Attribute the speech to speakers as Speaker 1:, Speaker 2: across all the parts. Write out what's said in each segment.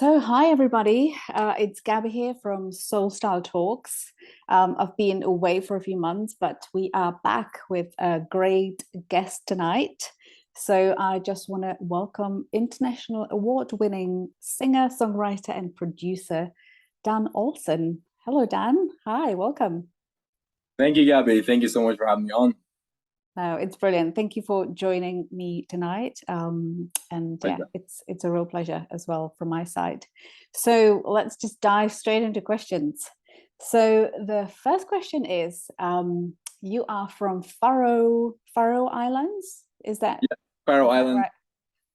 Speaker 1: Hi everybody. It's Gabby here from SoulStyle Talks. I've been away for a few months, but we are back with a great guest tonight. So I just want to welcome international award-winning singer, songwriter, and producer Dan Olsen. Hello, Dan. Hi, welcome.
Speaker 2: Thank you, Gabby. Thank you so much for having me on.
Speaker 1: No, it's brilliant. Thank you for joining me tonight. And yeah,
Speaker 2: Pleasure.
Speaker 1: it's a real pleasure as well from my side. So let's just dive straight into questions. So the first question is, you are from Faroe Islands, is
Speaker 2: Yeah, Faroe
Speaker 1: that
Speaker 2: Islands.
Speaker 1: right?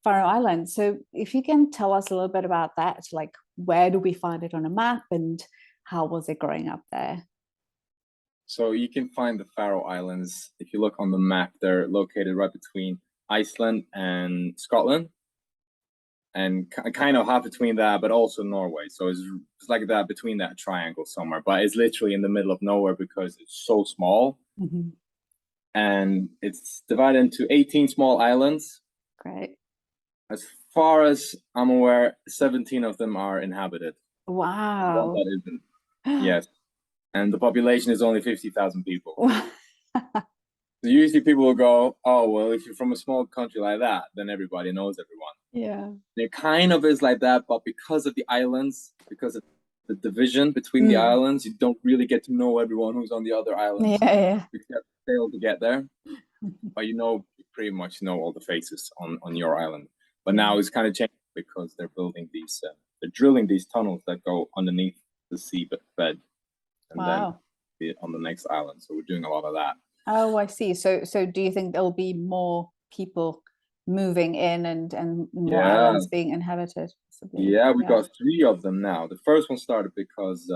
Speaker 1: Faroe Islands. So if you can tell us a little bit about that, like where do we find it on a map and how was it growing up there?
Speaker 2: So you can find the Faroe Islands. If you look on the map, they're located right between Iceland and Scotland, and kind of half between that, but also Norway. So it's like that between that triangle somewhere. But it's literally in the middle of nowhere because it's so small,
Speaker 1: Mhm.
Speaker 2: and it's divided into 18 small islands.
Speaker 1: Great.
Speaker 2: As far as I'm aware, 17 of them are inhabited. One
Speaker 1: Wow.
Speaker 2: that isn't. Yes. And the population is only 50,000 people. So usually people will go, oh, well, if you're from a small country like that, then everybody knows everyone.
Speaker 1: Yeah.
Speaker 2: It kind of is like that, but because of the islands, because of the division between the
Speaker 1: Mm.
Speaker 2: islands, you don't really get to know everyone who's on the other
Speaker 1: Yeah,
Speaker 2: islands.
Speaker 1: yeah.
Speaker 2: You have to sail to get there, but you pretty much know all the faces on your island. But
Speaker 1: Yeah.
Speaker 2: now it's kind of changed because they're drilling these tunnels that go underneath the sea bed and then
Speaker 1: Wow.
Speaker 2: on the next island. So we're doing a lot of that.
Speaker 1: Oh, I see. So do you think there'll be more people moving in and more
Speaker 2: Yeah,
Speaker 1: islands being inhabited, possibly?
Speaker 2: yeah, we
Speaker 1: Yeah.
Speaker 2: got three of them now. The first one started because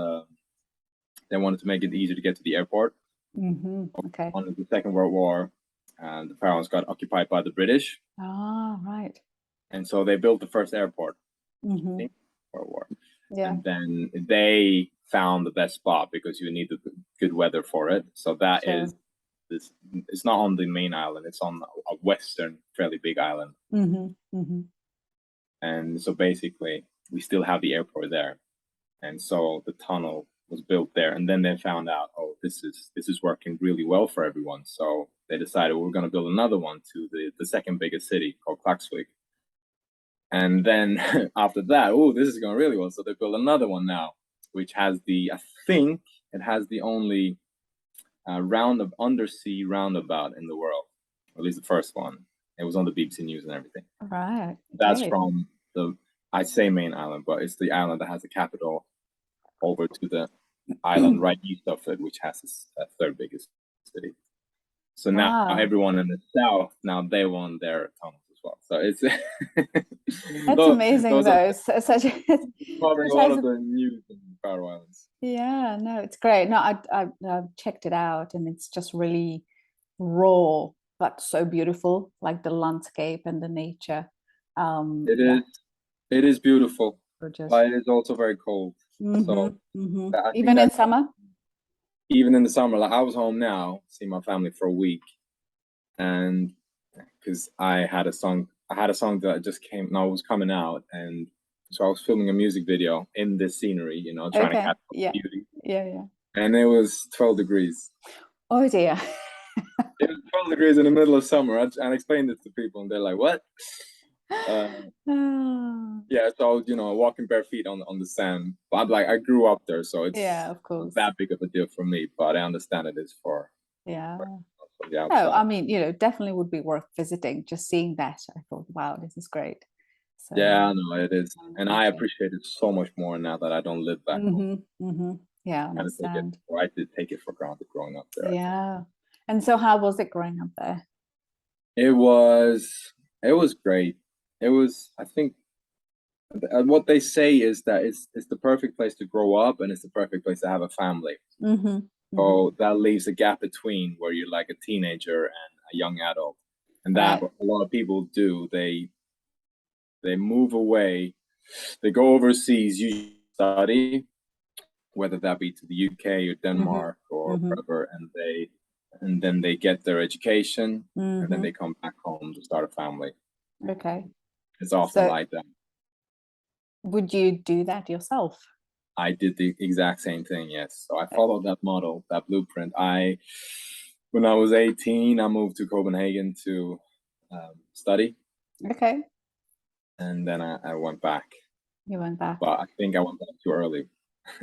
Speaker 2: they wanted to make it easier to get to the airport.
Speaker 1: Okay.
Speaker 2: On the Second World War, and the Faroes got occupied by the British,
Speaker 1: Ah, right.
Speaker 2: and so they built the first airport
Speaker 1: Mm-hmm.
Speaker 2: in World War.
Speaker 1: Yeah,
Speaker 2: And then they found the best spot because you need the good weather for it. So that
Speaker 1: sure.
Speaker 2: is this. It's not on the main island. It's on a western, fairly big island.
Speaker 1: Mm-hmm.
Speaker 2: And so basically, we still have the airport there. And so the tunnel was built there. And then they found out, oh, this is working really well for everyone. So they decided we're going to build another one to the second biggest city called Klaksvik. And then after that, oh, this is going really well. So they built another one now, which has I think it has the only undersea roundabout in the world, or at least the first one. It was on the BBC News and everything.
Speaker 1: Right.
Speaker 2: That's
Speaker 1: Great.
Speaker 2: from I say main island, but it's the island that has the capital over to the island right east of it, which has its third biggest city. So now
Speaker 1: Wow.
Speaker 2: everyone in the south, now they want their tunnels as well. So it's
Speaker 1: That's amazing
Speaker 2: those are
Speaker 1: though. Such a
Speaker 2: covering
Speaker 1: such
Speaker 2: a lot
Speaker 1: has
Speaker 2: of
Speaker 1: a
Speaker 2: the news in the Faroe Islands.
Speaker 1: yeah, no, it's great. No, I've checked it out and it's just really raw, but so beautiful, like the landscape and the nature.
Speaker 2: It
Speaker 1: Yeah,
Speaker 2: is it is beautiful,
Speaker 1: gorgeous.
Speaker 2: but it is also very cold. So I think
Speaker 1: Even in
Speaker 2: that
Speaker 1: summer?
Speaker 2: even in the summer, like I was home now, seeing my family for a week, and because I had a song that just came, no, it was coming out, and so I was filming a music video in this scenery, trying to
Speaker 1: Okay.
Speaker 2: capture
Speaker 1: Yeah.
Speaker 2: the beauty,
Speaker 1: Yeah, yeah.
Speaker 2: and it was 12 degrees.
Speaker 1: Oh dear.
Speaker 2: It was 12 degrees in the middle of summer. I explained it to people, and they're like, "What?" Uh,
Speaker 1: Oh,
Speaker 2: yeah, so walking bare feet on the sand. But I'm like, I grew up there, so
Speaker 1: yeah,
Speaker 2: it's
Speaker 1: of
Speaker 2: not
Speaker 1: course.
Speaker 2: that big of a deal for me. But I understand it is for
Speaker 1: Yeah.
Speaker 2: the
Speaker 1: Oh, I
Speaker 2: outside.
Speaker 1: mean, definitely would be worth visiting. Just seeing that, I thought, wow, this is great. So,
Speaker 2: Yeah, no, it is, and I
Speaker 1: okay.
Speaker 2: appreciate it so much more now that I don't live back home.
Speaker 1: Yeah, I
Speaker 2: Kind of take it,
Speaker 1: understand.
Speaker 2: or I did take it for granted growing up there, I think.
Speaker 1: Yeah. And so how was it growing up there?
Speaker 2: It was it was great. It was, I think, what they say is that it's the perfect place to grow up and it's the perfect place to have a family.
Speaker 1: Mm-hmm. Mm-hmm.
Speaker 2: So that leaves a gap between where you're like a teenager and a young adult. And that
Speaker 1: Right.
Speaker 2: a lot of people do. They move away, they go overseas, usually study, whether that be to the UK or
Speaker 1: Mm-hmm.
Speaker 2: Denmark or
Speaker 1: Mm-hmm.
Speaker 2: wherever, and then they get their education and then
Speaker 1: Mm-hmm.
Speaker 2: they come back home to start a family.
Speaker 1: Okay.
Speaker 2: It's often
Speaker 1: So
Speaker 2: like that.
Speaker 1: Would you do that yourself?
Speaker 2: I did the exact same thing, yes. So I followed that model, that blueprint. When I was 18, I moved to Copenhagen to study,
Speaker 1: Okay.
Speaker 2: and then I went back.
Speaker 1: You went back.
Speaker 2: But I think I went back too early.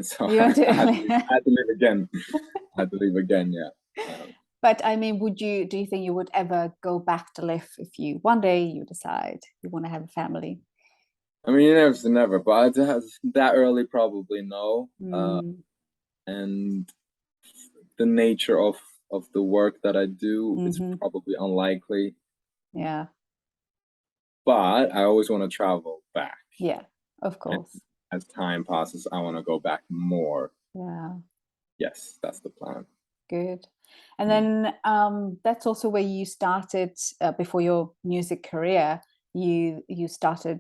Speaker 2: So
Speaker 1: You went to
Speaker 2: I had to leave again. I had to leave again, yeah.
Speaker 1: But I mean, do you think you would ever go back to live if you one day you decide you want to have a family?
Speaker 2: I mean, you never say never, but that early, probably no.
Speaker 1: Mm,
Speaker 2: And the nature of the work that I do, it's
Speaker 1: hmm.
Speaker 2: probably unlikely.
Speaker 1: Yeah.
Speaker 2: But I always want to travel back.
Speaker 1: Yeah. Of
Speaker 2: And
Speaker 1: course.
Speaker 2: as time passes, I want to go back more.
Speaker 1: Yeah.
Speaker 2: Yes, that's the plan.
Speaker 1: Good. And
Speaker 2: Mm.
Speaker 1: then that's also where you started before your music career. You started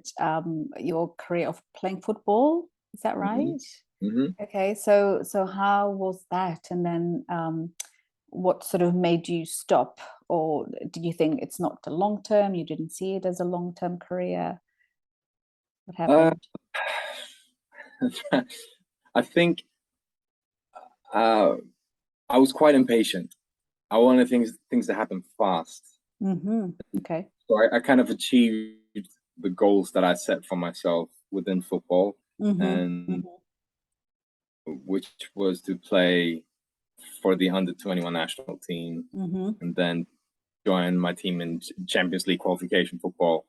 Speaker 1: your career of playing football. Is that
Speaker 2: Mm-hmm.
Speaker 1: right?
Speaker 2: Mm-hmm.
Speaker 1: Okay. So how was that? And then what sort of made you stop, or did you think it's not the long term? You didn't see it as a long term career? What
Speaker 2: Uh,
Speaker 1: happened?
Speaker 2: I think uh, I was quite impatient. I wanted things to happen fast.
Speaker 1: Mm-hmm. Okay.
Speaker 2: So I kind of achieved the goals that I set for myself within football,
Speaker 1: Mm-hmm.
Speaker 2: and
Speaker 1: Mm-hmm.
Speaker 2: which was to play for the under 21 national team,
Speaker 1: Mm-hmm.
Speaker 2: and then join my team in Champions League qualification football.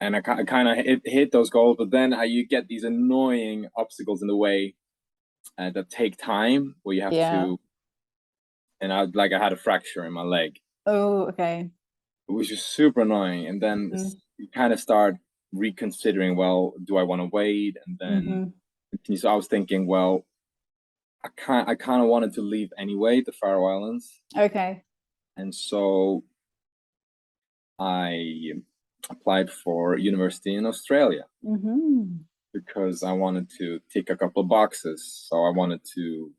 Speaker 2: And I kind of hit those goals, but then you get these annoying obstacles in the way that take time, where you have
Speaker 1: Yeah.
Speaker 2: to. And I had a fracture in my leg,
Speaker 1: Oh, okay.
Speaker 2: which is super annoying. And then
Speaker 1: Mm-hmm.
Speaker 2: you kind of start reconsidering, well, do I want to wait? And then
Speaker 1: Mm-hmm.
Speaker 2: continue. So I was thinking, well, I kind of wanted to leave anyway, the Faroe Islands,
Speaker 1: Okay.
Speaker 2: and so I applied for university in Australia
Speaker 1: Mm-hmm.
Speaker 2: because I wanted to tick a couple of boxes. So I wanted to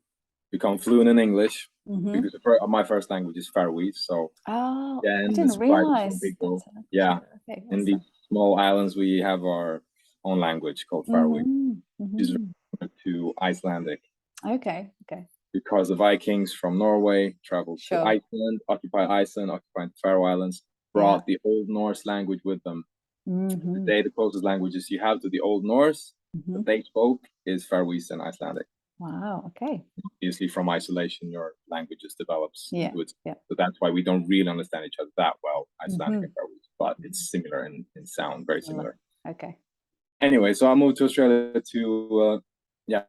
Speaker 2: become fluent in English
Speaker 1: Mm-hmm.
Speaker 2: because my first language is Faroese. So
Speaker 1: Oh, I
Speaker 2: again,
Speaker 1: didn't
Speaker 2: it's quite a
Speaker 1: realize
Speaker 2: big
Speaker 1: that's
Speaker 2: goal. Yeah,
Speaker 1: okay.
Speaker 2: in these
Speaker 1: Awesome.
Speaker 2: small islands, we have our own language called Faroese,
Speaker 1: Mm-hmm.
Speaker 2: which is
Speaker 1: Mm-hmm.
Speaker 2: very similar to Icelandic.
Speaker 1: Okay. Okay.
Speaker 2: Because the Vikings from Norway traveled to
Speaker 1: Sure.
Speaker 2: Iceland, occupied Iceland, occupied the Faroe Islands,
Speaker 1: Yeah.
Speaker 2: brought the Old Norse language with them.
Speaker 1: Mm-hmm.
Speaker 2: Today, the closest languages you have to the Old Norse
Speaker 1: Mm-hmm.
Speaker 2: that they spoke is Faroese and Icelandic.
Speaker 1: Wow. Okay.
Speaker 2: Obviously, from isolation, your language just develops
Speaker 1: Yeah.
Speaker 2: into it.
Speaker 1: Yeah.
Speaker 2: So that's why we don't really understand each other that well, Icelandic
Speaker 1: Mm-hmm.
Speaker 2: and Faroese, but it's similar in sound, very
Speaker 1: Similar.
Speaker 2: similar.
Speaker 1: Okay.
Speaker 2: Anyway, so I moved to Australia to,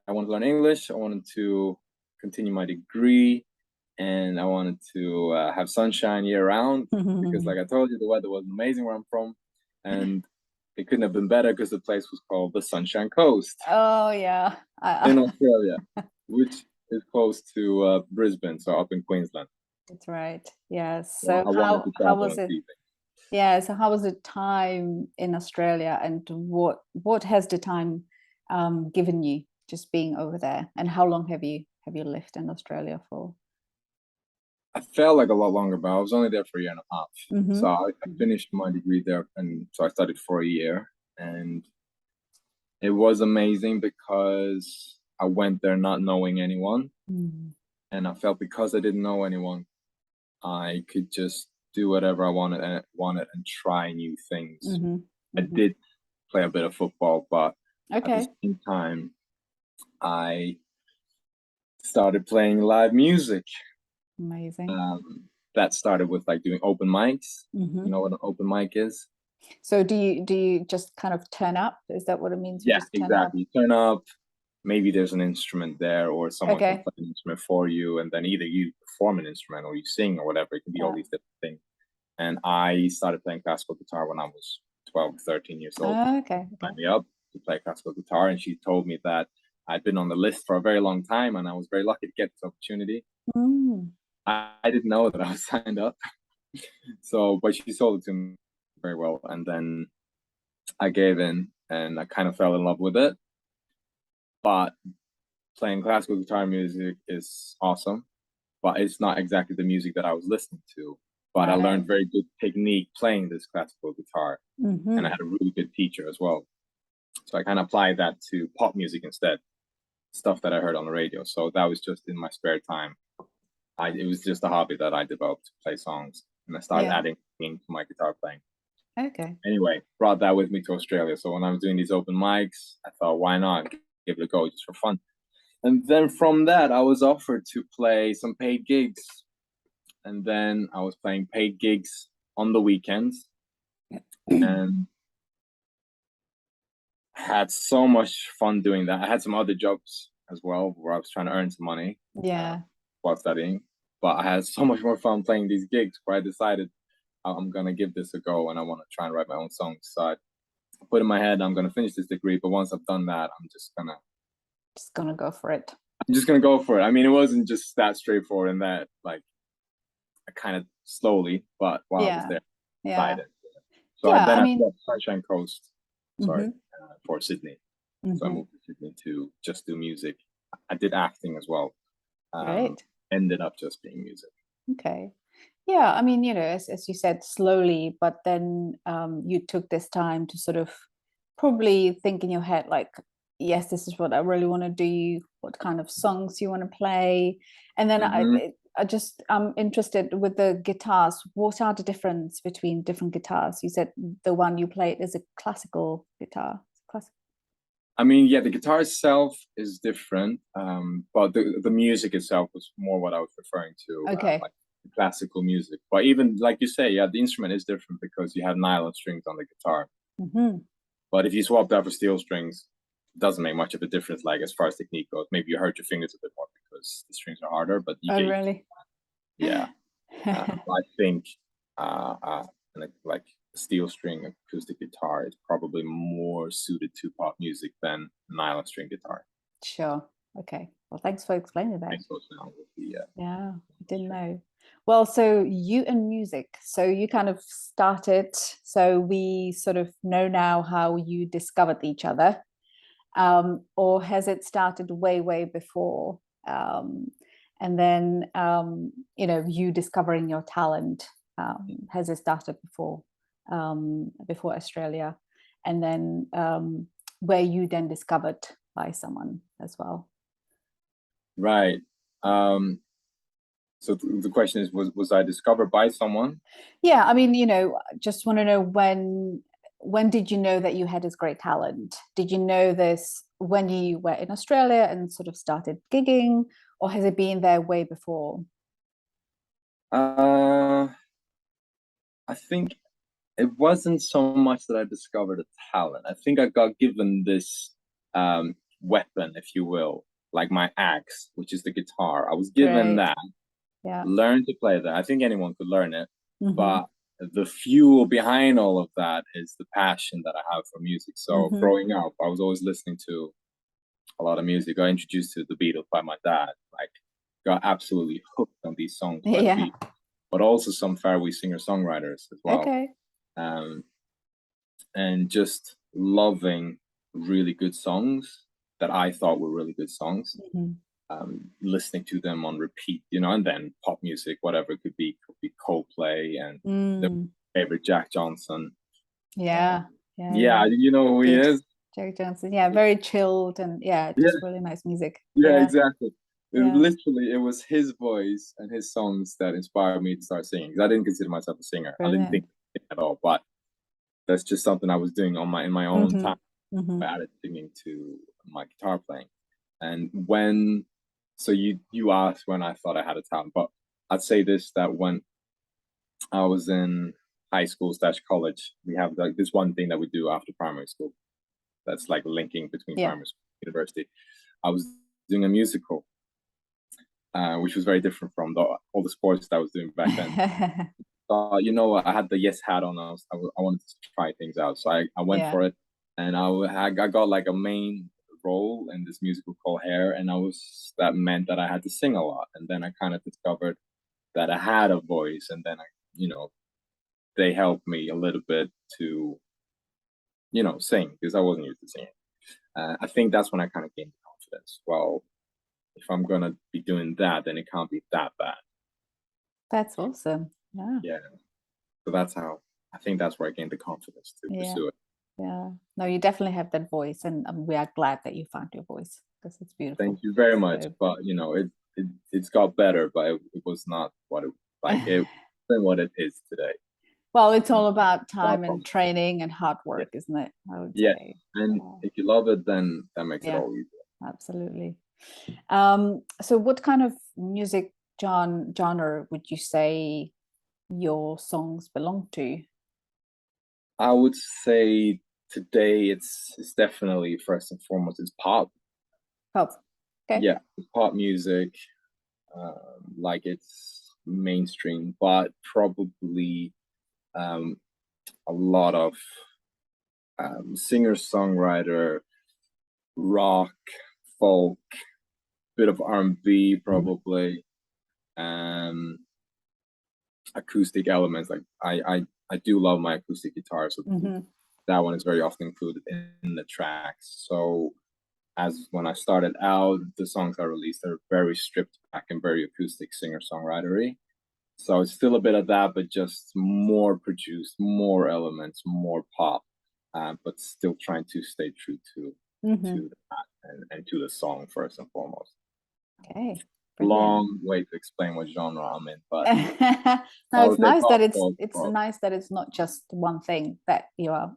Speaker 2: I wanted to learn English. I wanted to continue my degree, and I wanted to have sunshine year round because, like I told you, the weather was amazing where I'm from, and it couldn't have been better because the place was called the Sunshine Coast
Speaker 1: Oh yeah.
Speaker 2: in Australia, which is close to Brisbane, so up in Queensland.
Speaker 1: That's right. Yes.
Speaker 2: So
Speaker 1: So
Speaker 2: I wanted to
Speaker 1: how
Speaker 2: travel
Speaker 1: was
Speaker 2: and
Speaker 1: it?
Speaker 2: see things.
Speaker 1: Yeah. So how was the time in Australia, and what has the time given you just being over there? And how long have you lived in Australia for?
Speaker 2: I felt like a lot longer, but I was only there for a year and a half.
Speaker 1: Mm-hmm.
Speaker 2: So I finished my degree there, and so I studied for a year, and it was amazing because I went there not knowing anyone,
Speaker 1: Mm-hmm.
Speaker 2: and I felt because I didn't know anyone, I could just do whatever I wanted and try new things.
Speaker 1: Mm-hmm.
Speaker 2: I
Speaker 1: Mm-hmm.
Speaker 2: did play a bit of football, but at the
Speaker 1: Okay.
Speaker 2: same time, I started playing live music.
Speaker 1: Amazing.
Speaker 2: Um, that started with like doing open mics. You
Speaker 1: Mm-hmm.
Speaker 2: know what an open mic is?
Speaker 1: So do you just kind of turn up? Is that what it means? You
Speaker 2: Yeah,
Speaker 1: just turn up?
Speaker 2: exactly. You turn up, maybe there's an instrument there, or someone can
Speaker 1: Okay.
Speaker 2: play an instrument for you, and then either you perform an instrument or you sing or whatever. It can be all
Speaker 1: Yeah.
Speaker 2: these different things. And I started playing classical guitar when I was 12, 13 years old.
Speaker 1: Oh, okay.
Speaker 2: Signed
Speaker 1: Okay.
Speaker 2: me up to play classical guitar, and she told me that I'd been on the list for a very long time, and I was very lucky to get this opportunity.
Speaker 1: Mm.
Speaker 2: I didn't know that I was signed up. So, but she sold it to me very well. And then I gave in and I kind of fell in love with it. But playing classical guitar music is awesome, but it's not exactly the music that I was listening to. But I
Speaker 1: Right.
Speaker 2: learned very good technique playing this classical guitar, and I
Speaker 1: Mm-hmm.
Speaker 2: had a really good teacher as well. So I kind of applied that to pop music instead, stuff that I heard on the radio. So that was just in my spare time. It was just a hobby that I developed to play songs, and I started adding into my guitar playing.
Speaker 1: Okay.
Speaker 2: Anyway, brought that with me to Australia. So when I was doing these open mics, I thought, why not give it a go just for fun? And then from that, I was offered to play some paid gigs. And then I was playing paid gigs on the weekends and had so much fun doing that. I had some other jobs as well where I was trying to earn some money while studying. But I had so much more fun playing these gigs where I decided I'm going to give this a go and I want to try and write my own songs. So I put in my head, I'm going to finish this degree. But once I've done that, I'm just going
Speaker 1: to go for it.
Speaker 2: I'm just going to go for it. I mean, it wasn't just that straightforward in that, like, I kind of slowly, but while I was there, decided. So I left Sunshine Coast, for Sydney. So I moved to Sydney to just do music. I did acting as well.
Speaker 1: Great.
Speaker 2: Ended up just being music.
Speaker 1: Okay. Yeah, I mean, as you said, slowly, but then you took this time to sort of probably think in your head, like, yes, this is what I really want to do, what kind of songs you want to play. And then I'm interested with the guitars. What are the difference between different guitars? You said the one you played is a classical guitar.
Speaker 2: I mean, yeah, the guitar itself is different, but the music itself was more what I was referring to, like classical music. But even like you say, yeah, the instrument is different because you have nylon strings on the guitar. But if you swap that for steel strings, it doesn't make much of a difference. Like as far as technique goes, maybe you hurt your fingers a bit more because the strings are harder. But you get,
Speaker 1: really?
Speaker 2: Yeah. I think like steel string acoustic guitar is probably more suited to pop music than nylon string guitar.
Speaker 1: Sure. Okay. Well, thanks for explaining that.
Speaker 2: Yeah,
Speaker 1: I didn't know. Well, so you and music, so you kind of started, so we sort of know now how you discovered each other, or has it started way before? And then, you discovering your talent, has it started before Australia? And then were you then discovered by someone as well?
Speaker 2: Right. So the question is, was I discovered by someone?
Speaker 1: Yeah, I mean, just want to know when did you know that you had this great talent? Did you know this when you were in Australia and sort of started gigging, or has it been there way before?
Speaker 2: I think it wasn't so much that I discovered a talent. I think I got given this weapon, if you will, like my axe, which is the guitar. I was given that.
Speaker 1: Yeah.
Speaker 2: Learn to play that. I think anyone could learn it, but the fuel behind all of that is the passion that I have for music. So growing up, I was always listening to a lot of music. I got introduced to the Beatles by my dad. Like, got absolutely hooked on these songs by the Beatles, but also some Faroe singer-songwriters as well.
Speaker 1: Okay.
Speaker 2: And just loving really good songs that I thought were really good songs. Listening to them on repeat, and then pop music, whatever it could be Coldplay and the favorite Jack Johnson.
Speaker 1: Yeah,
Speaker 2: you know who he is?
Speaker 1: Jack Johnson. Yeah, very chilled and just really nice music.
Speaker 2: Yeah, exactly. Literally, it was his voice and his songs that inspired me to start singing. Because I didn't consider myself a singer. Brilliant. I didn't think at all, but that's just something I was doing in my own time. I added singing to my guitar playing. And so you asked when I thought I had a talent, but I'd say this, that when I was in high school / college, we have like this one thing that we do after primary school that's like linking between primary school and university. I was doing a musical, which was very different from all the sports that I was doing back then. I had the yes hat on. I wanted to try things out, so I went for it, and I got like a main role in this musical called Hair, and that meant that I had to sing a lot. And then I kind of discovered that I had a voice, and then they helped me a little bit to sing, because I wasn't used to singing. I think that's when I kind of gained confidence. Well, if I'm gonna be doing that, then it can't be that bad.
Speaker 1: That's awesome. Yeah.
Speaker 2: So that's how I think that's where I gained the confidence to pursue it.
Speaker 1: Yeah. No, you definitely have that voice, and we are glad that you found your voice because it's beautiful.
Speaker 2: Thank you very much.
Speaker 1: So,
Speaker 2: But it's got better, but it was not what it like it wasn't what it is today.
Speaker 1: well, it's all about
Speaker 2: Far
Speaker 1: time
Speaker 2: from
Speaker 1: and
Speaker 2: it.
Speaker 1: training and hard
Speaker 2: Yeah.
Speaker 1: work, isn't it? I would
Speaker 2: Yes.
Speaker 1: say.
Speaker 2: And
Speaker 1: Yeah,
Speaker 2: if you love it, then that makes it
Speaker 1: yeah,
Speaker 2: all easier.
Speaker 1: absolutely. So what kind of music genre would you say your songs belong to?
Speaker 2: I would say today it's definitely first and foremost it's pop.
Speaker 1: Pop. Okay.
Speaker 2: Yeah, it's pop music. Like it's mainstream, but probably um, a lot of singer songwriter, rock, folk, bit of R&B probably, um, acoustic elements. Like I do love my acoustic guitar, so
Speaker 1: Mm-hmm.
Speaker 2: that one is very often included in the tracks. So as when I started out, the songs I released are very stripped back and very acoustic singer songwritery. So it's still a bit of that, but just more produced, more elements, more pop, but still trying to stay true
Speaker 1: Mm-hmm.
Speaker 2: to that and to the song first and foremost.
Speaker 1: Okay. Brilliant.
Speaker 2: Long way to explain what genre I'm in, but
Speaker 1: No,
Speaker 2: I
Speaker 1: it's
Speaker 2: would say
Speaker 1: nice that
Speaker 2: pop,
Speaker 1: it's
Speaker 2: folk,
Speaker 1: it's
Speaker 2: rock.
Speaker 1: nice that it's not just one thing that you are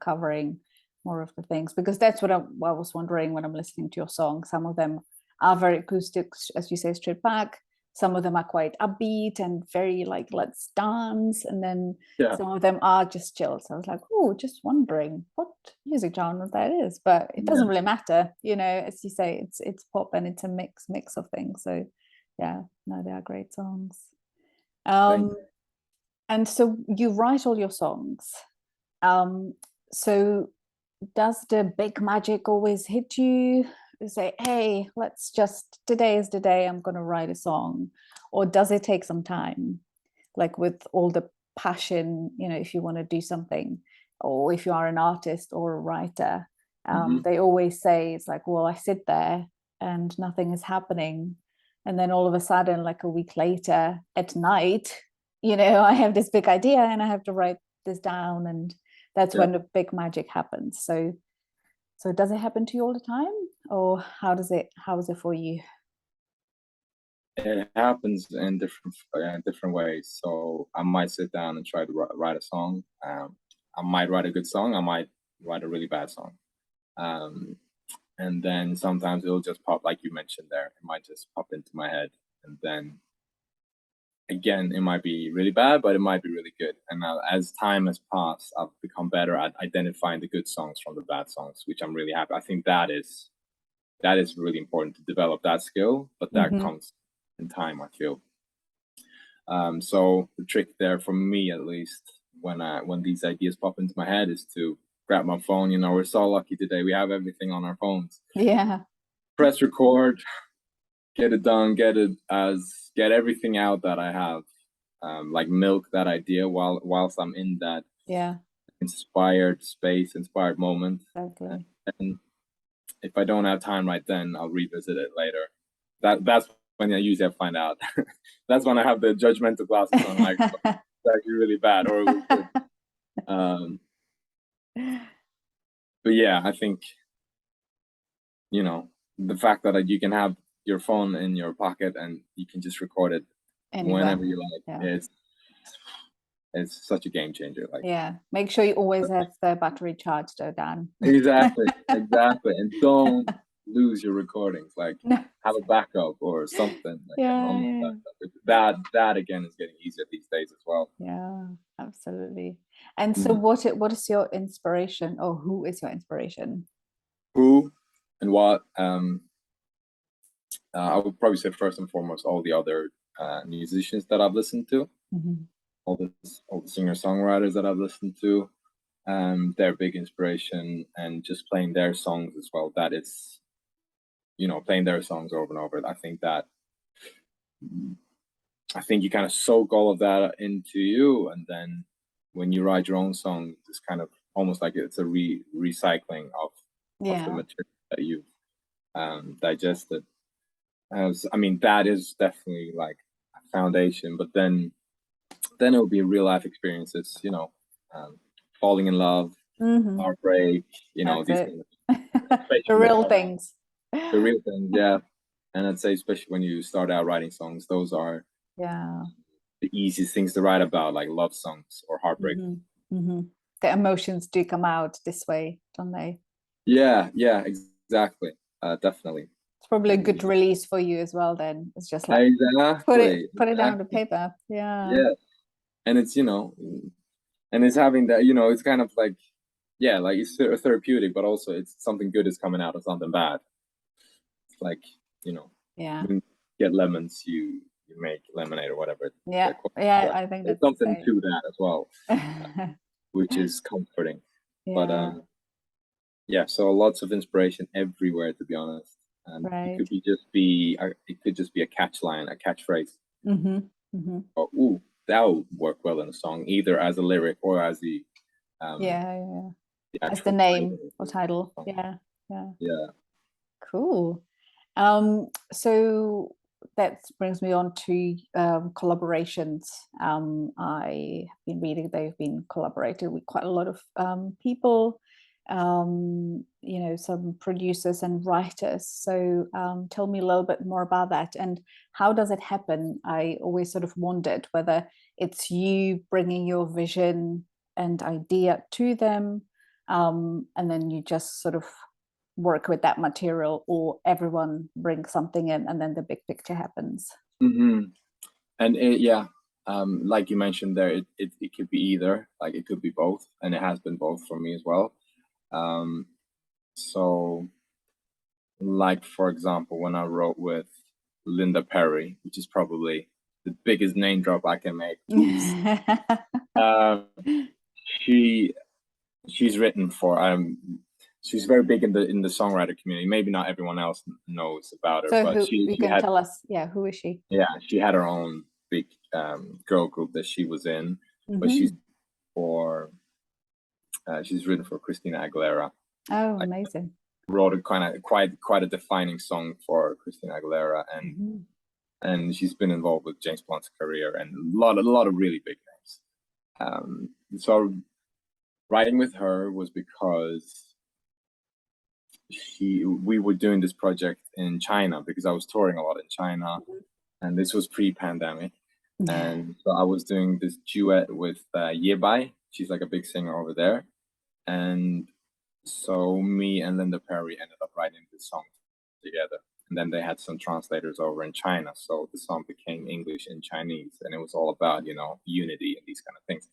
Speaker 1: covering more of the things, because that's what I was wondering when I'm listening to your song. Some of them are very acoustic, as you say, straight back. Some of them are quite upbeat and very like let's dance, and then
Speaker 2: Yeah,
Speaker 1: some of them are just chill. So I was like, oh, just wondering what music genre that is, but it
Speaker 2: yeah.
Speaker 1: doesn't really matter, as you say, it's pop and it's a mix of things. So yeah, no, they are great songs.
Speaker 2: Thank
Speaker 1: um and so you write all your songs. So does the big magic always hit you? You say, hey, let's just, today is the day I'm going to write a song? Or does it take some time? Like with all the passion, if you want to do something, or if you are an artist or a writer,
Speaker 2: Mhm.
Speaker 1: they always say, it's like, well, I sit there and nothing is happening. And then all of a sudden, like a week later at night, I have this big idea and I have to write this down. And that's
Speaker 2: Yeah.
Speaker 1: when the big magic happens. So does it happen to you all the time, or how is it for you?
Speaker 2: It happens in different ways. So I might sit down and try to write a song. I might write a good song. I might write a really bad song. Um, and then sometimes it'll just pop, like you mentioned there. It might just pop into my head, and then again, it might be really bad, but it might be really good. And now, as time has passed, I've become better at identifying the good songs from the bad songs, which I'm really happy. I think that is really important to develop that skill, but that
Speaker 1: Mm-hmm.
Speaker 2: comes in time, I feel. So the trick there, for me at least, when these ideas pop into my head, is to grab my phone. We're so lucky today; we have everything on our phones.
Speaker 1: Yeah.
Speaker 2: Press record, get it done, get everything out that I have, like milk that idea whilst I'm in that
Speaker 1: Yeah,
Speaker 2: inspired space, inspired moment.
Speaker 1: exactly.
Speaker 2: And if I don't have time right then, I'll revisit it later. That's when I usually find out. That's when I have the judgmental glasses on, like, oh, it's actually really bad or it was good. Um, but yeah, I think the fact that you can have your phone in your pocket and you can just record it whenever
Speaker 1: Anywhere.
Speaker 2: you like.
Speaker 1: Yeah.
Speaker 2: It's such a game changer. Like,
Speaker 1: Yeah. Make sure you always have the battery charged though, Dan.
Speaker 2: exactly, exactly, and don't lose your recordings. Like,
Speaker 1: No.
Speaker 2: have a backup or something, like an
Speaker 1: Yeah,
Speaker 2: online
Speaker 1: yeah,
Speaker 2: backup. That again is getting easier these days as well.
Speaker 1: yeah, absolutely. And so
Speaker 2: Mhm.
Speaker 1: what is your inspiration, or who is your inspiration?
Speaker 2: Who and what? I would probably say first and foremost all the other musicians that I've listened to,
Speaker 1: Mhm.
Speaker 2: all the singer songwriters that I've listened to. Their big inspiration, and just playing their songs as well. That is, playing their songs over and over. I think you kind of soak all of that into you, and then when you write your own song, it's kind of almost like it's a recycling of the
Speaker 1: Yeah.
Speaker 2: material that you've digested. I mean, that is definitely like a foundation, but then it will be real life experiences, falling in love, heartbreak,
Speaker 1: That's
Speaker 2: these
Speaker 1: it.
Speaker 2: kind of,
Speaker 1: The
Speaker 2: especially
Speaker 1: real things.
Speaker 2: the real things, yeah. And I'd say especially when you start out writing songs, those are
Speaker 1: Yeah.
Speaker 2: the easiest things to write about, like love songs or heartbreak.
Speaker 1: The emotions do come out this way, don't they?
Speaker 2: Yeah, exactly. Definitely.
Speaker 1: It's probably a
Speaker 2: And
Speaker 1: good release for you as well then. It's just like put it down to
Speaker 2: exactly.
Speaker 1: paper. Yeah.
Speaker 2: Yeah. And it's, and it's having that, it's kind of like, yeah, like it's therapeutic, but also it's something good is coming out of something bad. It's like,
Speaker 1: Yeah.
Speaker 2: when you get lemons, you make lemonade or whatever.
Speaker 1: Yeah.
Speaker 2: they're called.
Speaker 1: Yeah,
Speaker 2: Yeah.
Speaker 1: I think
Speaker 2: There's
Speaker 1: that's the
Speaker 2: something
Speaker 1: same.
Speaker 2: to that as well, which is comforting. But
Speaker 1: Yeah.
Speaker 2: yeah, so lots of inspiration everywhere, to be honest. And
Speaker 1: Right.
Speaker 2: it could just be a catch line, a catchphrase.
Speaker 1: Mm-hmm.
Speaker 2: Or, ooh, that would work well in a song, either as a lyric or as the
Speaker 1: Yeah.
Speaker 2: the
Speaker 1: As the
Speaker 2: actual
Speaker 1: name
Speaker 2: title
Speaker 1: or
Speaker 2: of the
Speaker 1: title.
Speaker 2: song.
Speaker 1: Yeah. Yeah.
Speaker 2: Yeah.
Speaker 1: Cool. So that brings me on to collaborations. I have been reading they've been collaborated with quite a lot of people, some producers and writers. So tell me a little bit more about that and how does it happen? I always sort of wondered whether it's you bringing your vision and idea to them, and then you just sort of work with that material, or everyone brings something in and then the big picture happens.
Speaker 2: And like you mentioned there, it could be either, like it could be both, and it has been both for me as well. So, like for example, when I wrote with Linda Perry, which is probably the biggest name drop I can make. um, she she's written for she's very big in the songwriter community. Maybe not everyone else knows about her,
Speaker 1: So
Speaker 2: but
Speaker 1: who
Speaker 2: she
Speaker 1: you
Speaker 2: she
Speaker 1: can
Speaker 2: had
Speaker 1: tell us, yeah, who is she?
Speaker 2: yeah, she had her own big girl group that she was in, but for she's written for Christina Aguilera.
Speaker 1: Oh,
Speaker 2: Like,
Speaker 1: amazing.
Speaker 2: wrote a quite a defining song for Christina Aguilera, and she's been involved with James Blunt's career and a lot of really big names. So writing with her was because we were doing this project in China because I was touring a lot in China, and this was pre-pandemic. And so I was doing this duet with Yebai. She's like a big singer over there. And so me and Linda Perry ended up writing this song together. And then they had some translators over in China. So the song became English and Chinese. And it was all about, unity and these kind of things.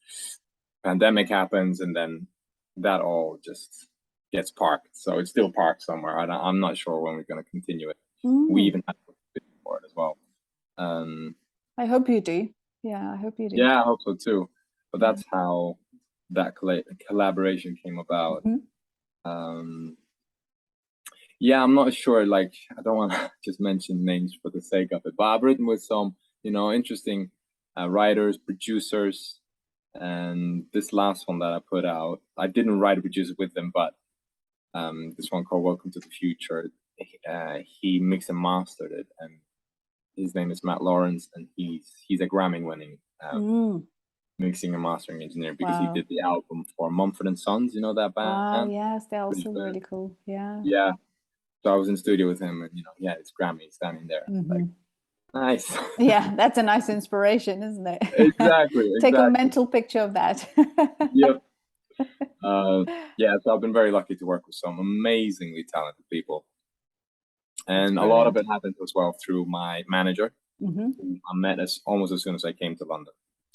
Speaker 2: Pandemic happens, and then that all just gets parked. So it's still parked somewhere. I'm not sure when we're going to continue it. We even have a bit for it as well.
Speaker 1: I hope you do. Yeah, I hope you do.
Speaker 2: Yeah, I hope so too. But that's how that collaboration came about. Yeah, I'm not sure. Like, I don't want to just mention names for the sake of it, but I've written with some, interesting writers, producers, and this last one that I put out, I didn't write a producer with them, but this one called Welcome to the Future, he mixed and mastered it, and his name is Matt Lawrence, and he's a Grammy-winning mixing and mastering engineer because he did the album for Mumford & Sons, you know that band?
Speaker 1: Wow, yes, they're also really cool. Yeah.
Speaker 2: Yeah. So I was in studio with him, and it's Grammy standing there. Like, nice.
Speaker 1: Yeah, that's a nice inspiration, isn't it?
Speaker 2: Exactly.
Speaker 1: Take a mental picture of that.
Speaker 2: Yep. Yeah, so I've been very lucky to work with some amazingly talented people. And a lot of it happened as well through my manager. I met almost as soon as I came to London.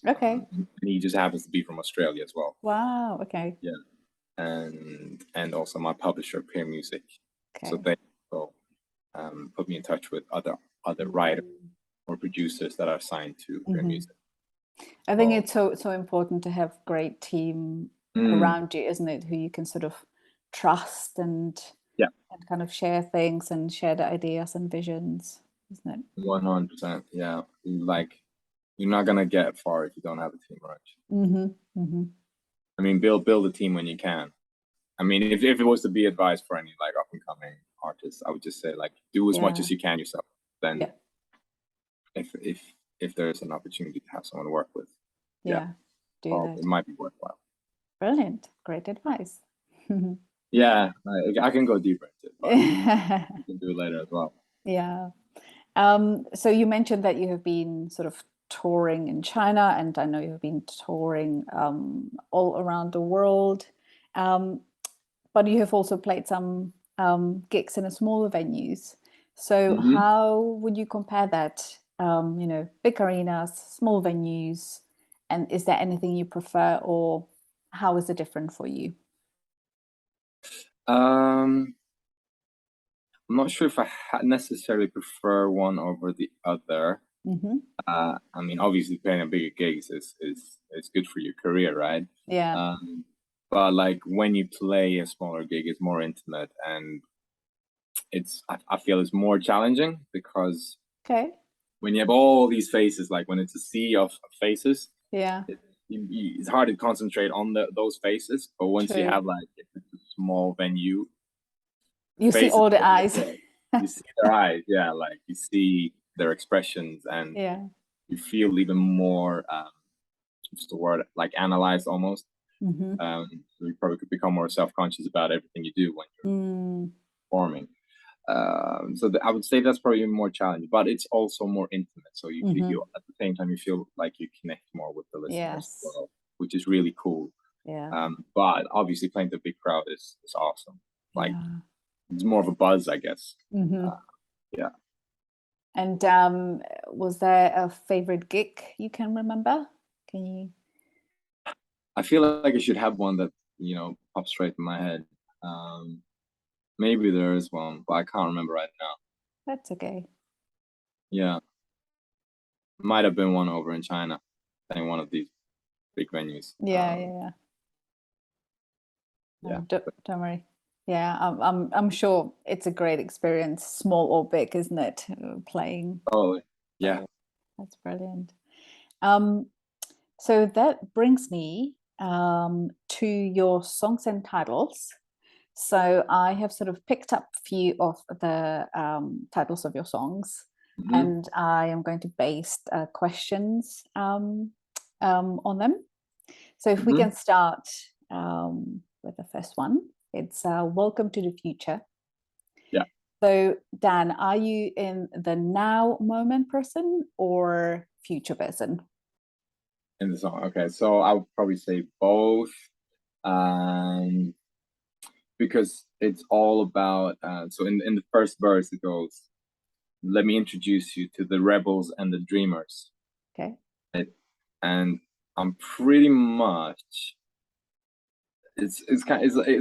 Speaker 1: Okay.
Speaker 2: And he just happens to be from Australia as well.
Speaker 1: Wow. Okay.
Speaker 2: Yeah. And also my publisher, Peer Music. Okay. So they put me in touch with other writers or producers that are signed to Peer Music.
Speaker 1: I think it's so important to have great team around you, isn't it? Who you can sort of trust and kind of share things and share the ideas and visions, isn't it?
Speaker 2: 100%. Yeah. Like, you're not gonna get far if you don't have a team, right? I mean, build a team when you can. I mean, if it was to be advice for any like up and coming artists, I would just say like do as much as you can yourself. Then if there's an opportunity to have someone to work with,
Speaker 1: do that.
Speaker 2: It might be worthwhile.
Speaker 1: Brilliant. Great advice.
Speaker 2: Yeah, I can go deeper into it, but we can do it later as well.
Speaker 1: Yeah. So you mentioned that you have been sort of touring in China, and I know you've been touring all around the world. Um, but you have also played some gigs in a smaller venues. So
Speaker 2: Hmm.
Speaker 1: how would you compare that? Big arenas, small venues, and is there anything you prefer, or how is it different for you?
Speaker 2: Um, I'm not sure if I necessarily prefer one over the other.
Speaker 1: Hmm.
Speaker 2: I mean, obviously, playing a bigger gigs is good for your career, right?
Speaker 1: Yeah.
Speaker 2: Um, but like when you play a smaller gig, it's more intimate, and I feel it's more challenging because
Speaker 1: Okay.
Speaker 2: when you have all these faces, like when it's a sea of faces,
Speaker 1: Yeah.
Speaker 2: it's hard to concentrate on those faces. But once you
Speaker 1: True.
Speaker 2: have like if it's a small venue, the
Speaker 1: You see
Speaker 2: faces
Speaker 1: all the
Speaker 2: are really
Speaker 1: eyes.
Speaker 2: there. You see their eyes, yeah, like you see their expressions, and
Speaker 1: Yeah.
Speaker 2: you feel even more what's the word, like analyzed almost.
Speaker 1: Hmm.
Speaker 2: So you probably could become more self-conscious about everything you do when you're
Speaker 1: Mm,
Speaker 2: performing. I would say that's probably more challenging, but it's also more intimate. So you
Speaker 1: hmm.
Speaker 2: at the same time you feel like you connect more with the listeners as
Speaker 1: Yes.
Speaker 2: well, which is really cool.
Speaker 1: Yeah.
Speaker 2: But obviously playing to a big crowd is awesome. Like
Speaker 1: Yeah.
Speaker 2: it's more of a buzz, I guess.
Speaker 1: Hmm.
Speaker 2: Uh, yeah,
Speaker 1: And was there a favorite gig you can remember? Can you?
Speaker 2: I feel like I should have one that pops straight in my head. Um, Maybe there is one, but I can't remember right now.
Speaker 1: That's okay.
Speaker 2: Yeah, might have been one over in China, in one of these big venues.
Speaker 1: Yeah, yeah, yeah.
Speaker 2: Yeah.
Speaker 1: Don't worry. Yeah, I'm sure it's a great experience, small or big, isn't it? Playing.
Speaker 2: Oh, yeah.
Speaker 1: That's brilliant. Um, so that brings me to your songs and titles. So I have sort of picked up a few of the titles of your songs,
Speaker 2: Hmm.
Speaker 1: and I am going to base questions on them. So if we
Speaker 2: Hmm.
Speaker 1: can start with the first one, it's Welcome to the Future.
Speaker 2: Yeah.
Speaker 1: So, Dan, are you in the now moment person or future person?
Speaker 2: In the song. Okay, so I would probably say both. Um, because it's all about so in the first verse it goes, let me introduce you to the rebels and the dreamers.
Speaker 1: Okay.
Speaker 2: Right? And I'm pretty much it's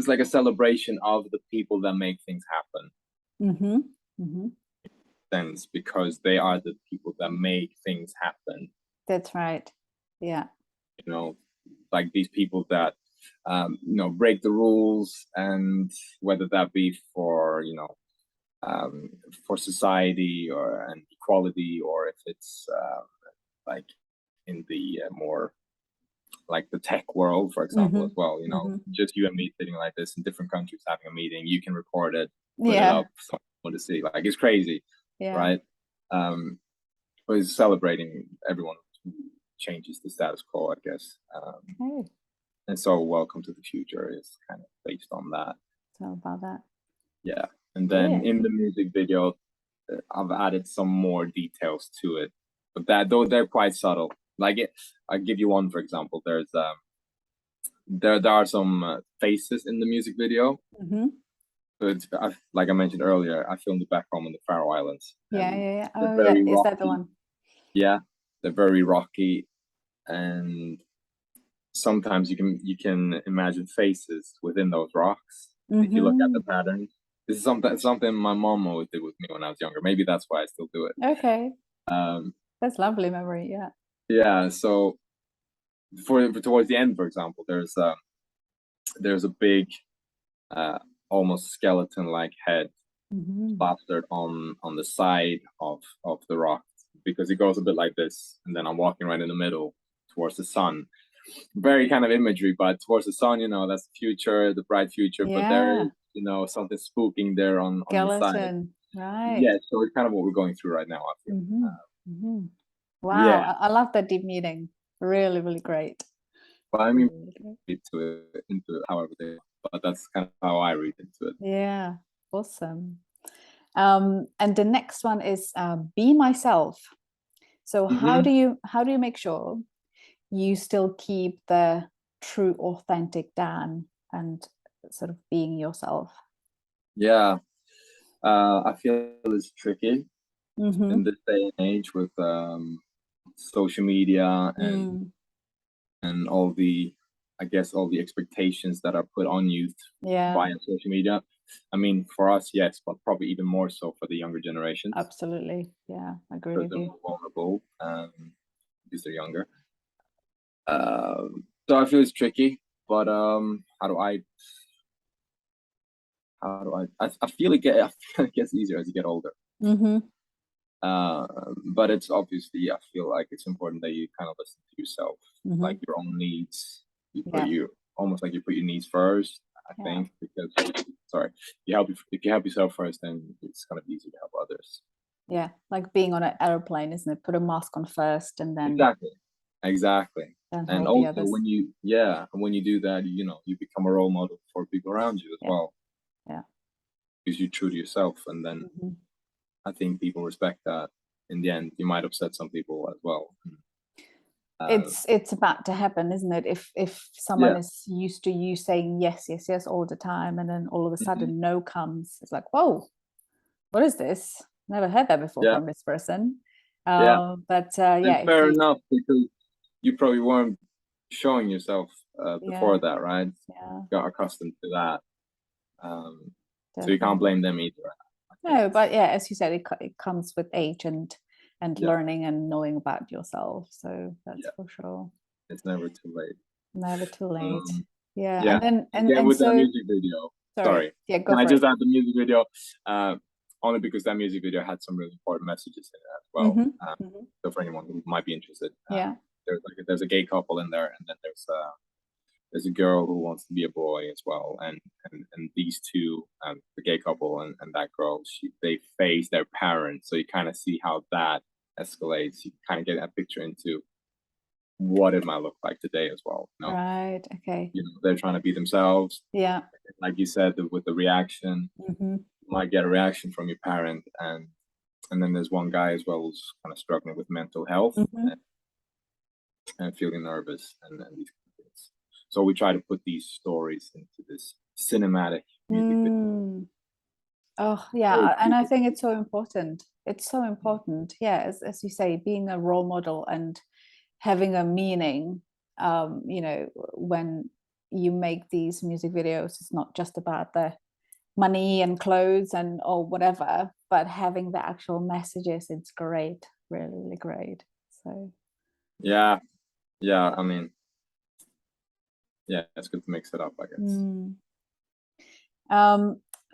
Speaker 2: like a celebration of the people that make things happen.
Speaker 1: Mm-hmm. Mm-hmm.
Speaker 2: Sense because they are the people that make things happen.
Speaker 1: That's right. Yeah.
Speaker 2: You know, like these people that break the rules, and whether that be for for society or and equality, or if it's like in the more like the tech world, for example,
Speaker 1: Mm-hmm.
Speaker 2: as well.
Speaker 1: Mm-hmm.
Speaker 2: Just you and me sitting like this in different countries having a meeting. You can record it, put it
Speaker 1: Yeah.
Speaker 2: up, someone to see. Like it's crazy,
Speaker 1: Yeah.
Speaker 2: right? Um, but it's celebrating everyone who changes the status quo, I guess.
Speaker 1: Okay.
Speaker 2: And so, Welcome to the Future is kind of based on that.
Speaker 1: So about that.
Speaker 2: Yeah. And then
Speaker 1: Brilliant.
Speaker 2: in the music video, I've added some more details to it, but that though they're quite subtle. Like I'll give you one for example. There are some faces in the music video.
Speaker 1: Mm-hmm.
Speaker 2: So like I mentioned earlier, I filmed it back home in the Faroe Islands,
Speaker 1: Yeah,
Speaker 2: and
Speaker 1: yeah, yeah.
Speaker 2: they're
Speaker 1: Oh, yeah.
Speaker 2: very
Speaker 1: Is that the
Speaker 2: rocky.
Speaker 1: one?
Speaker 2: Yeah, they're very rocky, and sometimes you can imagine faces within those rocks if you look at
Speaker 1: Mm-hmm.
Speaker 2: the patterns. This is something my mom always did with me when I was younger. Maybe that's why I still do it.
Speaker 1: Okay.
Speaker 2: Um,
Speaker 1: That's lovely memory. Yeah.
Speaker 2: yeah. So for towards the end, for example, there's a big, uh, almost skeleton-like head
Speaker 1: Mm-hmm.
Speaker 2: plastered on the side of the rock, because it goes a bit like this, and then I'm walking right in the middle towards the sun. Very kind of imagery, but towards the sun, that's the future, the bright future. But there is,
Speaker 1: Yeah.
Speaker 2: something spooking there on the side.
Speaker 1: Skeleton. Right.
Speaker 2: Yeah, so it's kind of what we're going through right now, I feel.
Speaker 1: Mm-hmm. Mm-hmm. Wow.
Speaker 2: Yeah,
Speaker 1: I love that deep meaning. Really, really great.
Speaker 2: but I mean,
Speaker 1: Really great.
Speaker 2: into it however they want. but that's kind of how I read into it.
Speaker 1: Yeah, awesome. And the next one is be myself. So how do you make sure you still keep the true, authentic Dan and sort of being yourself?
Speaker 2: Yeah, I feel it's tricky in this day and age with social media and all the, I guess, all the expectations that are put on youth via social media. I mean, for us, yes, but probably even more so for the younger generations.
Speaker 1: Absolutely. Yeah, I agree
Speaker 2: Because
Speaker 1: with
Speaker 2: they're
Speaker 1: you.
Speaker 2: more vulnerable because they're younger. So I feel it's tricky, but I feel it gets easier as you get older. But it's obviously, I feel like it's important that you kind of listen to yourself, like your own needs. You put almost like you put your needs first, I think, because if you help yourself first, then it's kind of easy to help others.
Speaker 1: Yeah, like being on an airplane, isn't it? Put a mask on first and then
Speaker 2: exactly.
Speaker 1: then
Speaker 2: And
Speaker 1: help the
Speaker 2: also
Speaker 1: others.
Speaker 2: when you do that, you become a role model for people around you as well.
Speaker 1: Yeah.
Speaker 2: Because you're true to yourself, and then I think people respect that. In the end, you might upset some people as well.
Speaker 1: It's about to happen, isn't it? If someone is used to you saying yes, yes, yes all the time, and then all of a sudden no comes, it's like, whoa, what is this? Never heard that before from this person. But
Speaker 2: fair enough, because you probably weren't showing yourself before that, right?
Speaker 1: Yeah,
Speaker 2: got accustomed to that, so you can't blame them either.
Speaker 1: No, but yeah, as you said, it comes with age and learning and knowing about yourself. So that's for sure.
Speaker 2: It's never too late.
Speaker 1: Never too late. Yeah.
Speaker 2: Yeah.
Speaker 1: And then
Speaker 2: with
Speaker 1: so
Speaker 2: that music video. Sorry.
Speaker 1: Yeah, go
Speaker 2: Can I
Speaker 1: for
Speaker 2: just
Speaker 1: it.
Speaker 2: add the music video? Only because that music video had some really important messages in it as well. So for anyone who might be interested, there's a gay couple in there, and then there's a girl who wants to be a boy as well, and these two, the gay couple and that girl, they face their parents, so you kind of see how that escalates. You kind of get a picture into what it might look like today as well.
Speaker 1: Right. Okay.
Speaker 2: They're trying to be themselves.
Speaker 1: Yeah.
Speaker 2: Like you said, with the reaction, you might get a reaction from your parent, and then there's one guy as well who's kind of struggling with mental health and feeling nervous and these things. So we try to put these stories into this cinematic music video.
Speaker 1: Oh yeah, and I think it's so important. It's so important. Yeah, as you say, being a role model and having a meaning. When you make these music videos, it's not just about the money and clothes and or whatever, but having the actual messages. It's great, really, really great. So
Speaker 2: yeah, I mean, it's good to mix it up, I guess.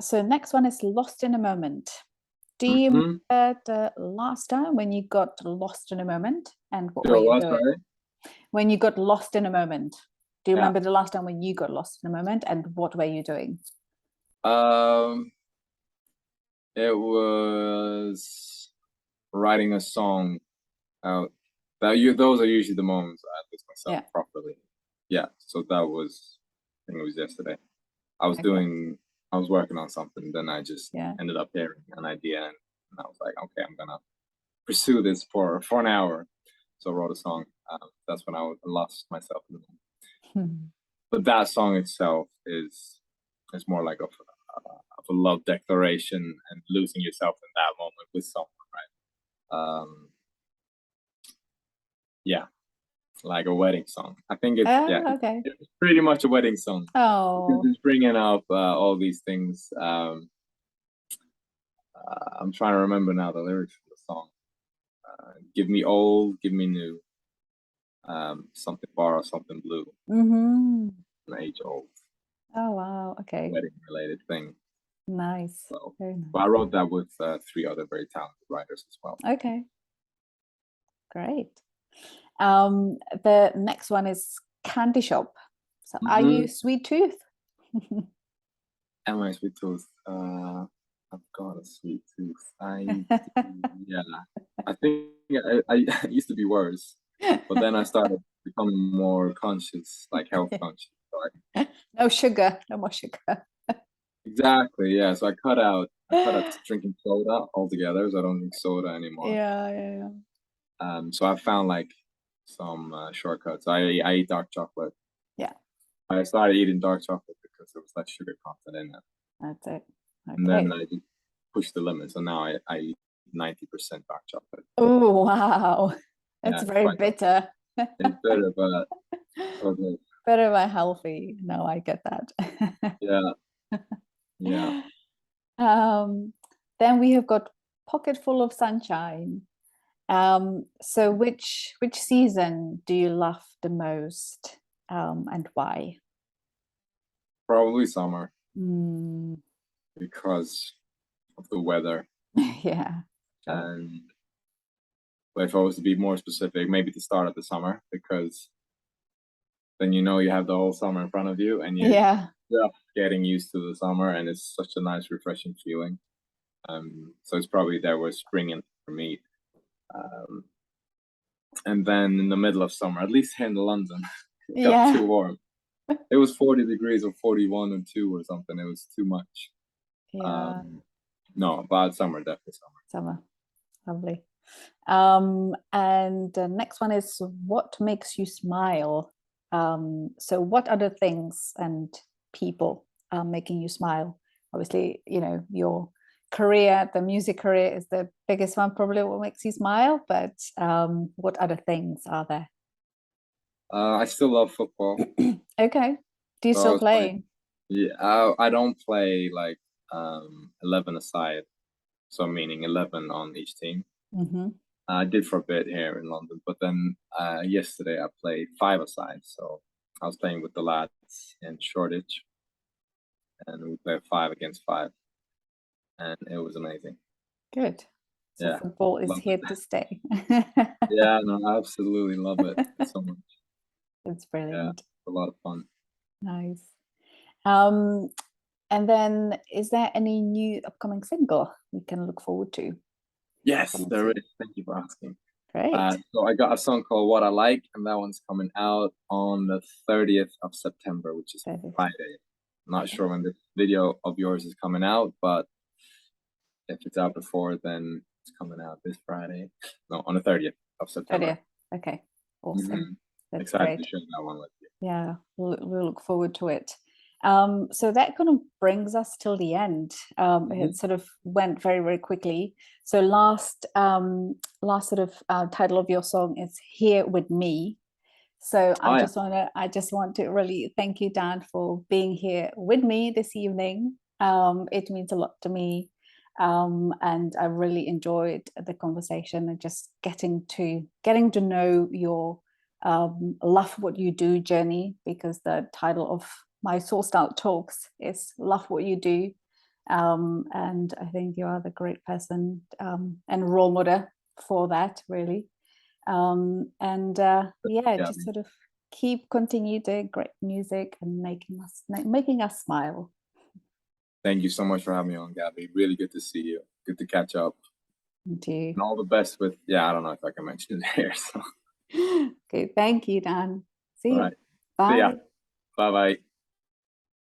Speaker 1: So next one is lost in a moment. Do you remember the last time when you got lost in a moment, and what were you doing? When you got lost in a moment, do you remember the last time when you got lost in a moment, and what were you doing?
Speaker 2: It was writing a song out. Those are usually the moments I lose myself properly. Yeah, so that was, I think it was yesterday. I was working on something, then I just ended up hearing an idea, and I was like, okay, I'm gonna pursue this for an hour. So I wrote a song. That's when I lost myself in the moment. But that song itself is more like a love declaration and losing yourself in that moment with someone, right? Like a wedding song. I think it's it's pretty much a wedding song.
Speaker 1: Oh,
Speaker 2: it's bringing up all these things. I'm trying to remember now the lyrics of the song. Give me old, give me new. Something borrow, something blue. An age old.
Speaker 1: Oh wow! Okay.
Speaker 2: Wedding related thing.
Speaker 1: Nice.
Speaker 2: So,
Speaker 1: Very nice.
Speaker 2: but I wrote that with 3 other very talented writers as well.
Speaker 1: Okay. Great. The next one is candy shop. So are you sweet tooth?
Speaker 2: Am I sweet tooth? I've got a sweet tooth. I think I used to be worse, but then I started becoming more conscious, like health conscious. So
Speaker 1: No sugar, no more sugar.
Speaker 2: Exactly, yeah. So I cut out drinking soda altogether, so I don't drink soda anymore.
Speaker 1: Yeah.
Speaker 2: So I found like some shortcuts. I eat dark chocolate.
Speaker 1: Yeah,
Speaker 2: I started eating dark chocolate because there was less sugar content in it.
Speaker 1: that's it.
Speaker 2: And then
Speaker 1: Okay.
Speaker 2: I just pushed the limit. So now I eat 90% dark chocolate.
Speaker 1: Oh, wow.
Speaker 2: Yeah,
Speaker 1: That's
Speaker 2: it's
Speaker 1: very
Speaker 2: quite good.
Speaker 1: bitter.
Speaker 2: It's bitter, but so good.
Speaker 1: Better by healthy. No, I get that.
Speaker 2: Yeah, yeah.
Speaker 1: Then we have got Pocket Full of Sunshine. So which season do you love the most, and why?
Speaker 2: Probably summer
Speaker 1: Mm,
Speaker 2: because of the weather.
Speaker 1: yeah, sure.
Speaker 2: And if I was to be more specific, maybe the start of the summer, because then you know you have the whole summer in front of you and you're
Speaker 1: Yeah,
Speaker 2: just getting used to the summer and it's such a nice, refreshing feeling. So it's probably there where spring in for me. Um, and then in the middle of summer, at least here in London, it got too
Speaker 1: yeah,
Speaker 2: warm. It was 40 degrees or 41 or 2 or something. It was too much.
Speaker 1: yeah.
Speaker 2: Um, no, bad summer, definitely summer.
Speaker 1: Summer, lovely. And the next one is what makes you smile? So what other things and people are making you smile? Obviously, your career, the music career is the biggest one, probably what makes you smile, but what other things are there?
Speaker 2: I still love football.
Speaker 1: Okay. Do you
Speaker 2: So I
Speaker 1: still
Speaker 2: was playing.
Speaker 1: play?
Speaker 2: Yeah, I don't play like 11 aside, so meaning 11 on each team.
Speaker 1: Hmm.
Speaker 2: I did for a bit here in London, but then yesterday I played 5 aside. So I was playing with the lads in Shoreditch, and we played 5 against 5, and it was amazing.
Speaker 1: Good. So
Speaker 2: Yeah,
Speaker 1: football is
Speaker 2: love
Speaker 1: here
Speaker 2: it.
Speaker 1: to stay.
Speaker 2: Yeah, no, I absolutely love it so much.
Speaker 1: It's
Speaker 2: Yeah,
Speaker 1: brilliant.
Speaker 2: it's a lot of fun.
Speaker 1: Nice. Um, And then, is there any new upcoming single we can look forward to
Speaker 2: Yes,
Speaker 1: coming
Speaker 2: there
Speaker 1: soon?
Speaker 2: is. Thank you for asking.
Speaker 1: Great.
Speaker 2: So I got a song called "What I Like," and that one's coming out on the 30th of September, which is
Speaker 1: Perfect.
Speaker 2: Friday. Not
Speaker 1: Okay.
Speaker 2: sure when this video of yours is coming out, but if it's out before, then it's coming out this Friday. No, on the 30th of September.
Speaker 1: 30th. Okay.
Speaker 2: Mm-hmm.
Speaker 1: Awesome. That's
Speaker 2: Excited to
Speaker 1: great.
Speaker 2: share that one with you.
Speaker 1: Yeah, we'll look forward to it. So that kind of brings us till the end.
Speaker 2: Mm-hmm.
Speaker 1: It sort of went very, very quickly. So last sort of title of your song is "Here with Me." So
Speaker 2: Oh yeah,
Speaker 1: I just want to really thank you, Dan, for being here with me this evening. It means a lot to me. And I really enjoyed the conversation and just getting to know your love what you do journey, because the title of my SoulStyle talks is "Love What You Do." And I think you are the great person and role model for that, really. And yeah, just
Speaker 2: Gabby.
Speaker 1: sort of continue doing great music and making us smile.
Speaker 2: Thank you so much for having me on, Gabby. Really good to see you. Good to catch up.
Speaker 1: And to
Speaker 2: And all the best with, yeah, I don't know if I can mention it here. So,
Speaker 1: okay, thank you, Dan. See
Speaker 2: all
Speaker 1: you.
Speaker 2: right. See ya.
Speaker 1: Bye.
Speaker 2: Bye bye.